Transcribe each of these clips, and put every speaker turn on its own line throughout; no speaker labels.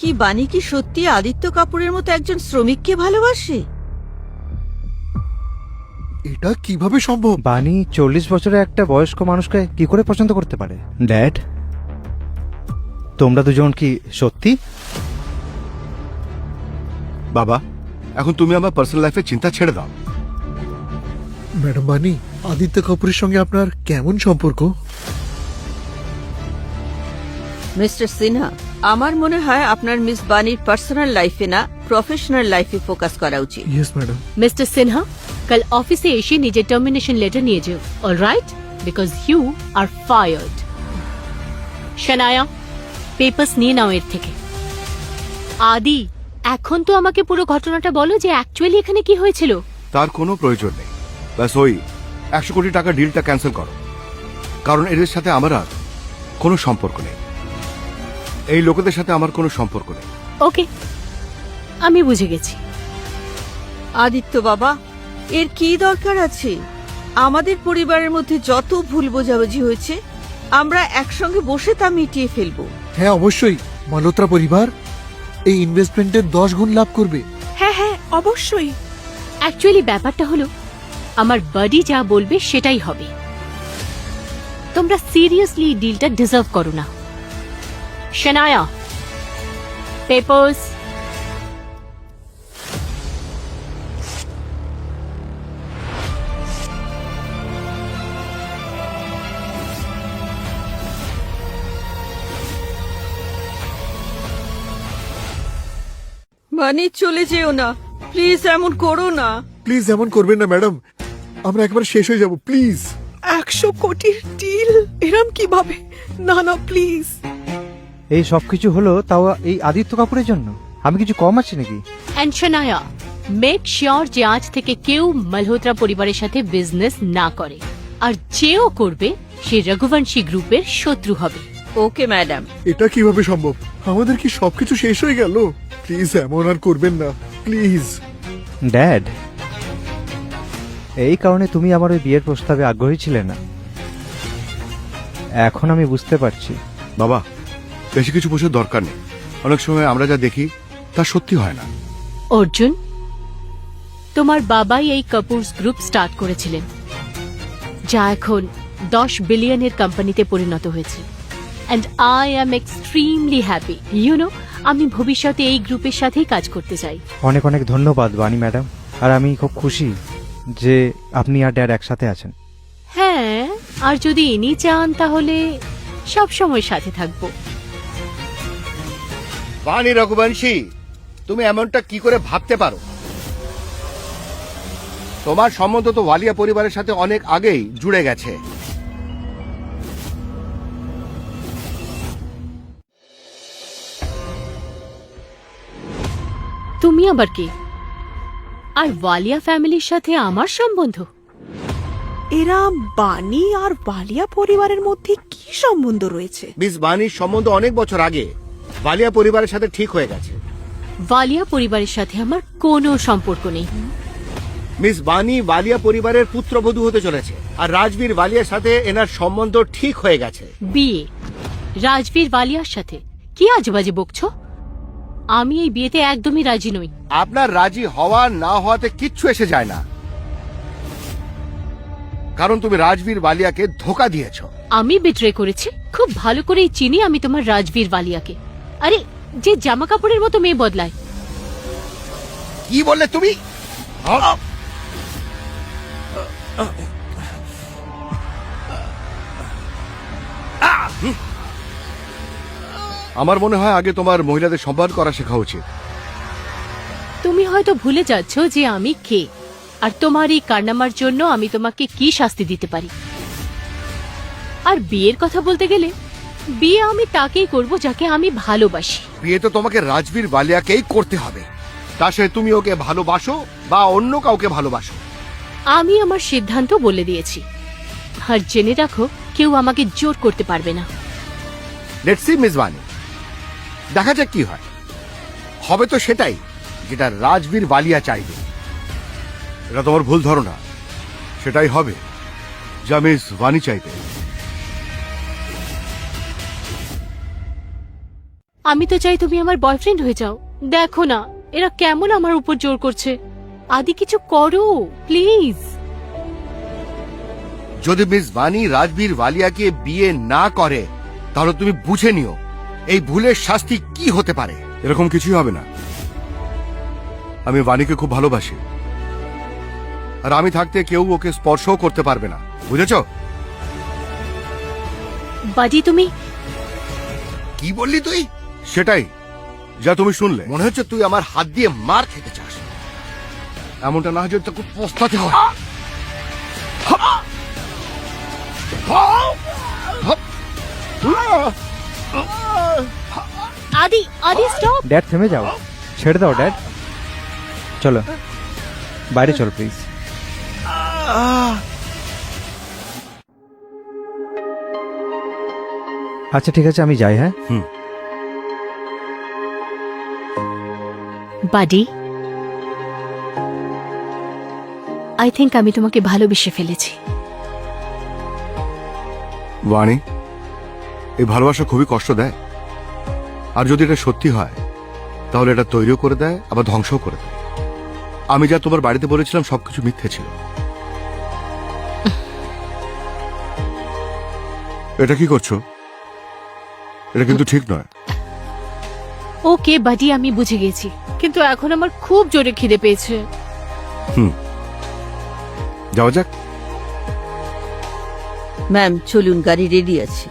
কি বানি কি সত্যি আদিত্য কাপুরের মতো একজন শ্রমিককে ভালোবাসে?
এটা কিভাবে সম্ভব?
বানি 40 বছরের একটা বয়স্ক মানুষকে কি করে পছন্দ করতে পারে? ড্যাড, তোমরা দুজন কি সত্যি?
বাবা, এখন তুমি আমার পার্সোনাল লাইফের চিন্তা ছেড়ে দাও।
ম্যাডাম বানি, আদিত্য কাপুরের সঙ্গে আপনার কেমন সম্পর্ক?
মিস্টার সিনহা, আমার মনে হয় আপনার মিস বানির পার্সোনাল লাইফে না প্রফেশনাল লাইফে ফোকাস করা উচিত।
Yes madam.
মিস্টার সিনহা, কাল অফিসে এসে নিজের টার্মিনেশন লেটার নিয়ে যেও, alright? Because you are fired. Shanaya, papers নিয়ে নাও এর থেকে। আদি, এখন তো আমাকে পুরো ঘটনাটা বলো যে অ্যাকচুয়ালি এখানে কি হয়েছিল।
তার কোনো প্রয়োজন নেই। ব্যাস ওই 100 কোটি টাকা ডিলটা ক্যান্সেল করো, কারণ এদের সাথে আমার আর কোনো সম্পর্ক নেই। এই লোকেদের সাথে আমার কোনো সম্পর্ক নেই।
ওকে, আমি বুঝে গেছি।
আদিত্য বাবা, এর কি দরকার আছে? আমাদের পরিবারের মধ্যে যত ভুল বোঝাবুঝি হয়েছে আমরা একসঙ্গে বসে তা মিটিয়ে ফেলবো।
হ্যাঁ অবশ্যই, মালহোত্রা পরিবার এই ইনভেস্টমেন্টের 10 গুণ লাভ করবে।
হ্যাঁ হ্যাঁ অবশ্যই।
অ্যাকচুয়ালি ব্যাপারটা হলো আমার বাডি যা বলবে সেটাই হবে। তোমরা সিরিয়াসলি ডিলটা ডিজার্ভ করো না। শানায়া, পেপারস।
বানি, চলে যেও না প্লিজ, এমন করো না।
প্লিজ এমন করবেন না ম্যাডাম, আমরা একবার শেষ হয়ে যাব প্লিজ।
100 কোটির ডিল এরম কিভাবে? না না প্লিজ।
এই সবকিছু হলো তাও এই আদিত্য কাপুরের জন্য? আমি কিছু কম আছি নাকি?
অ্যান্ড শানায়া, মেক শিওর যে আজ থেকে কেউ মালহোত্রা পরিবারের সাথে বিজনেস না করে, আর যেও করবে সে রঘুবংশী গ্রুপের শত্রু হবে।
Okay madam.
এটা কিভাবে সম্ভব? আমাদের কি সবকিছু শেষ হয়ে গেল? প্লিজ এমন আর করবেন না প্লিজ।
ড্যাড, এই কারণে তুমি আমার ওই বিয়ের প্রস্তাবে আগ্রহী ছিলে না। এখন আমি বুঝতে পারছি।
বাবা, বেশি কিছু বোঝার দরকার নেই। অনেক সময় আমরা যা দেখি তা সত্যি হয় না।
অর্জুন, তোমার বাবাই এই কাপুরস গ্রুপ স্টার্ট করেছিলেন, যা এখন 10 বিলিয়নের কোম্পানিতে পরিণত হয়েছে। And I am extremely happy. You know, আমি ভবিষ্যতে এই গ্রুপের সাথেই কাজ করতে চাই।
অনেক অনেক ধন্যবাদ বানি ম্যাডাম, আর আমি খুব খুশি যে আপনি আর ড্যাড একসাথে আছেন।
হ্যাঁ, আর যদি ইনি চান তাহলে সব সময় সাথে থাকবো।
বানি রঘুবংশী, তুমি এমনটা কি করে ভাবতে পারো? তোমার সম্বন্ধ তো ওয়ালিয়া পরিবারের সাথে অনেক আগেই জুড়ে গেছে।
তুমি আবার কি? আর ওয়ালিয়া ফ্যামিলির সাথে আমার সম্বন্ধ?
এরা বানি আর বালিয়া পরিবারের মধ্যে কি সম্বন্ধ রয়েছে?
মিস বানির সম্বন্ধ অনেক বছর আগে ওয়ালিয়া পরিবারের সাথে ঠিক হয়ে গেছে।
ওয়ালিয়া পরিবারের সাথে আমার কোনো সম্পর্ক নেই।
মিস বানি ওয়ালিয়া পরিবারের পুত্রবধূ হতে চলেছে, আর রাজবীর ওয়ালিয়ার সাথে এনার সম্বন্ধ ঠিক হয়ে গেছে।
বিয়ে রাজবীর ওয়ালিয়ার সাথে? কি আজেবাজে বকছো? আমি এই বিয়েতে একদমই রাজি নই।
আপনার রাজি হওয়া না হওয়াতে কিচ্ছু এসে যায় না, কারণ তুমি রাজবীর ওয়ালিয়াকে ধোকা দিয়েছ।
আমি বিট্রে করেছি, খুব ভালো করেই চিনি আমি তোমার রাজবীর ওয়ালিয়াকে। আরে, যে জামা কাপড়ের মতো মেয়ে বদলায়।
কি বললে তুমি? আমার মনে হয় আগে তোমার মহিলাদের সম্মান করা শেখা উচিত।
তুমি হয়তো ভুলে যাচ্ছ যে আমি কে, আর তোমার এই কারনামার জন্য আমি তোমাকে কি শাস্তি দিতে পারি। আর বিয়ের কথা বলতে গেলে, বিয়ে আমি তাকেই করব যাকে আমি ভালোবাসি।
বিয়ে তো তোমাকে রাজবীর ওয়ালিয়াকেই করতে হবে, তা সে তুমি ওকে ভালোবাসো বা অন্য কাউকে ভালোবাসো।
আমি আমার সিদ্ধান্ত বলে দিয়েছি, আর জেনে রাখো কেউ আমাকে জোর করতে পারবে না।
লেটস সি মিস বানি, দেখা যাক কি হয়। হবে তো সেটাই যেটা রাজবীর ওয়ালিয়া চাইবে। এটা তোমার ভুল ধারণা, সেটাই হবে যা মিস বানি চাইবে।
আমি তো চাই তুমি আমার বয়ফ্রেন্ড হয়ে যাও। দেখো না এরা কেমন আমার উপর জোর করছে। আদি কিছু করো প্লিজ।
যদি মিস বানি রাজবীর ওয়ালিয়াকে বিয়ে না করে তাহলে তুমি বুঝে নিও এই ভুলের শাস্তি কি হতে পারে। এরকম কিছুই হবে না। আমি বাণীকে খুব ভালোবাসি, আর আমি থাকতে কেউ ওকে স্পর্শও করতে পারবে না, বুঝেছো?
বাজি তুমি
কি বললি তুই? সেটাই যা তুমি শুনলে। মনে হচ্ছে তুই আমার হাত দিয়ে মার খেতে চাস। এমনটা না হলে তোকে পস্তাতে হয়।
আদি আদি স্টপ।
ড্যাড থেমে যাও, ছেড়ে দাও ড্যাড। চলো বাইরে চলো প্লিজ। আচ্ছা ঠিক আছে, আমি যাই। হ্যাঁ
বাডি, আই থিংক আমি তোমাকে ভালোবেসে ফেলেছি।
বাণী, এই ভালোবাসা খুবই কষ্ট দেয়, আর যদি এটা সত্যি হয় তাহলে এটা তৈরিও করে দেয় আবার ধ্বংসও করে দেয়। আমি যা তোমার বাড়িতে বলেছিলাম সবকিছু মিথ্যে ছিল। এটা কি করছো? এটা কিন্তু ঠিক নয়।
ওকে বাডি, আমি বুঝে গেছি, কিন্তু এখন আমার খুব জোরে খিদে পেয়েছে।
যাওয়া যাক।
ম্যাম চলুন, গাড়ি রেডি আছে।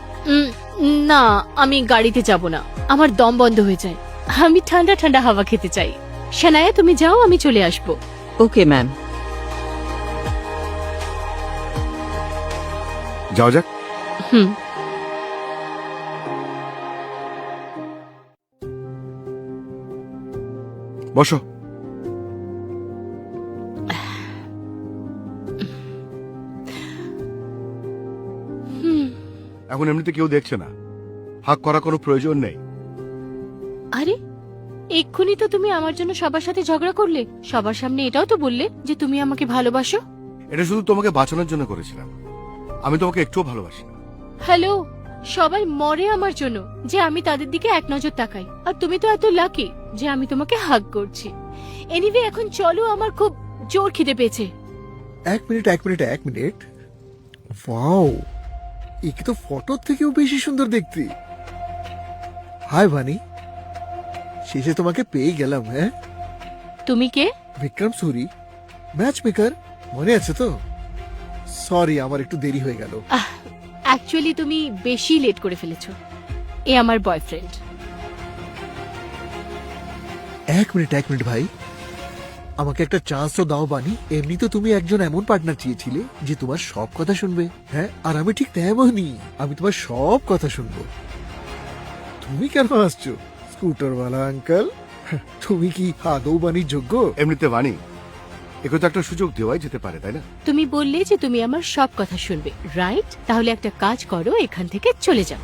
না, আমি গাড়িতে যাব না, আমার দম বন্ধ হয়ে যায়। আমি ঠান্ডা ঠান্ডা হাওয়া খেতে চাই। শানায়া তুমি যাও, আমি চলে আসবো।
Okay ma'am.
যাওয়া যাক।
হুম।
বসো। এখন এমনিতে কেউ দেখছে না, হাক করা কোনো প্রয়োজন নেই।
আরে এক্ষুনি তো তুমি আমার জন্য সবার সাথে ঝগড়া করলে, সবার সামনে এটাও তো বললে যে তুমি আমাকে ভালোবাসো।
এটা শুধু তোমাকে বাঁচানোর জন্য করেছিলাম। আমি তোমাকে একটুও ভালোবাসি না।
হ্যালো, সবাই মরে আমার জন্য যে আমি তাদের দিকে এক নজর তাকাই, আর তুমি তো এত লাকি যে আমি তোমাকে হাগ করছি। এনিওয়ে এখন চলো, আমার খুব জোর খিদে পেয়েছে।
এক মিনিট। ওয়াও, একে তো ফটোর থেকেও বেশি সুন্দর দেখতে। হাই বানি, শেষে তোমাকে পেয়ে গেলাম। হ্যাঁ,
তুমি কে?
বিক্রম সুরি, ম্যাচ মেকার, মনে আছে তো? সরি, আমার একটু দেরি হয়ে গেল।
অ্যাকচুয়ালি তুমি বেশি লেট করে ফেলেছো। এ আমার বয়ফ্রেন্ড।
এক মিনিট ভাই, আমাকে একটা চান্স তো দাও বানি। এমনি তো তুমি একজন এমন পার্টনার চেয়েছিলে যে তোমার সব কথা শুনবে। হ্যাঁ, আর আমি ঠিক তেমনই, আমি তোমার সব কথা শুনবো। তুমি কেন আসছো স্কুটারওয়ালা আঙ্কেল? তুমি কি আদৌ বানির যোগ্য?
এমনিতে বাণী, একে তো একটা সুযোগ দেওয়াই যেতে পারে, তাই না?
তুমি বললে যে তুমি আমার সব কথা শুনবে, রাইট? তাহলে একটা কাজ করো, এখান থেকে চলে যাও।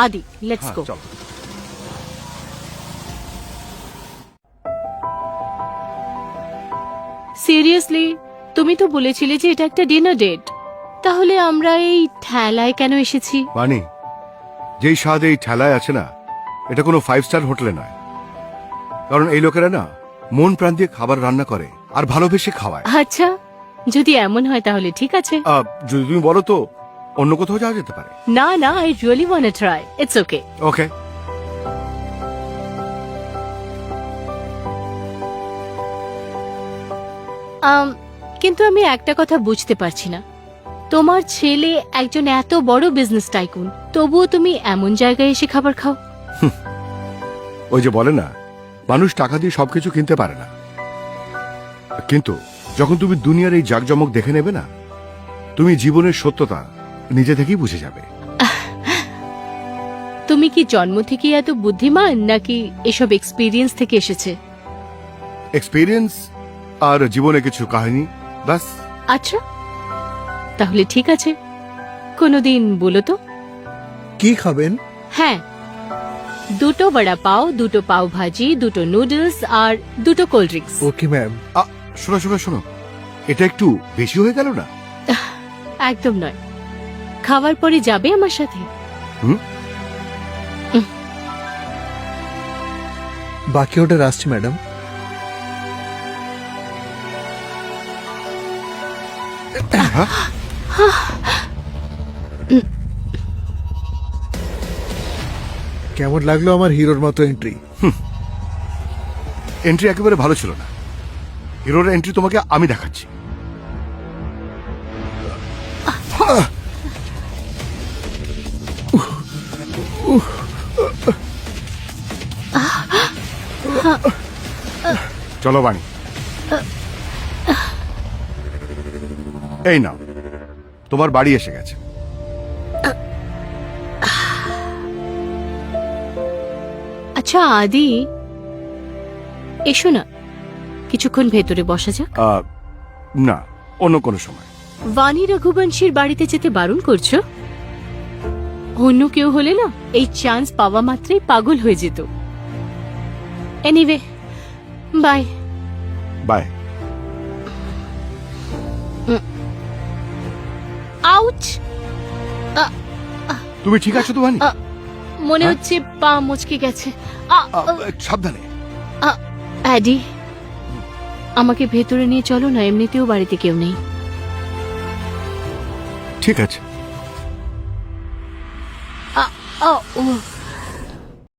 আদি, লেটস
হ্যাঁ,
গো।
চল।
সিরিয়াসলি, তুমি তো বলেছিলে যে এটা একটা ডিনার ডেট, তাহলে আমরা এই ঠেলায় কেন এসেছি?
বাণী, যেই স্বাদ এই ঠেলায় আছে না, এটা কোনো 5 স্টার হোটেলে নয়। কারণ এই লোকেরা না মন প্রাণ দিয়ে খাবার রান্না করে আর ভালোবেসে খাওয়ায়।
আচ্ছা, যদি এমন হয় তাহলে ঠিক আছে।
যদি তুমি বলো তো অন্য কোথাও যাওয়া যেতে পারে।
না না, I really want to try. It's okay.
Okay.
কিন্তু আমি একটা কথা বুঝতে পারছি না, তোমার ছেলে একজন এত বড় বিজনেস টাইকুন, তবুও তুমি এমন জায়গায় এসে খাবার খাও।
ওই যে বলে না, মানুষ টাকা দিয়ে সবকিছু কিনতে পারে না, কিন্তু যখন তুমি দুনিয়ার এই জাকজমক দেখে নেবে না, তুমি জীবনের সত্যতা নিজে থেকেই বুঝে যাবে।
তুমি কি জন্ম থেকে এত বুদ্ধিমান, নাকি এসব এক্সপিরিয়েন্স থেকে এসেছে?
এক্সপিরিয়েন্স আর জীবনে কিছু কাহিনী, বাস।
আচ্ছা, তাহলে ঠিক আছে, কোনোদিন বলো তো।
কি খাবেন?
হ্যাঁ, 2টো বড়া পাও, 2টো পাও ভাজি, 2টো নুডলস আর 2টো কোল্ড ড্রিঙ্কস।
Okay ma'am.
শোনো, এটা একটু বেশি হয়ে গেল না?
একদম নয়। খাওয়ার পরে যাবে আমার সাথে?
বাকি অর্ডার আসছে ম্যাডাম। কেমন লাগলো আমার হিরোর মতো এন্ট্রি?
এন্ট্রি একেবারে ভালো ছিল না। হিরোর এন্ট্রি তোমাকে আমি দেখাচ্ছি। চলো বাণী, এই নাও, তোমার বাড়ি এসে গেছে।
আচ্ছা আদি, এসো না, কিছুক্ষণ ভেতরে বসা যাক।
না, অন্য কোনো সময়।
বাণী রঘুবংশীর বাড়িতে যেতে বারণ করছো? অন্য কেউ হলে না এই চান্স পাওয়া মাত্রই পাগল হয়ে যেত। Anyway, bye.
বাই।
আউচ!
তুমি ঠিক আছো তো বাণী?
মনে
হ্যাঁ?
হচ্ছে পা মুচকে গেছে।
সাবধানে।
অ্যাডি, আমাকে ভেতরে নিয়ে চলো না, এমনিতেও বাড়িতে কেউ নেই।
ঠিক আছে।
ও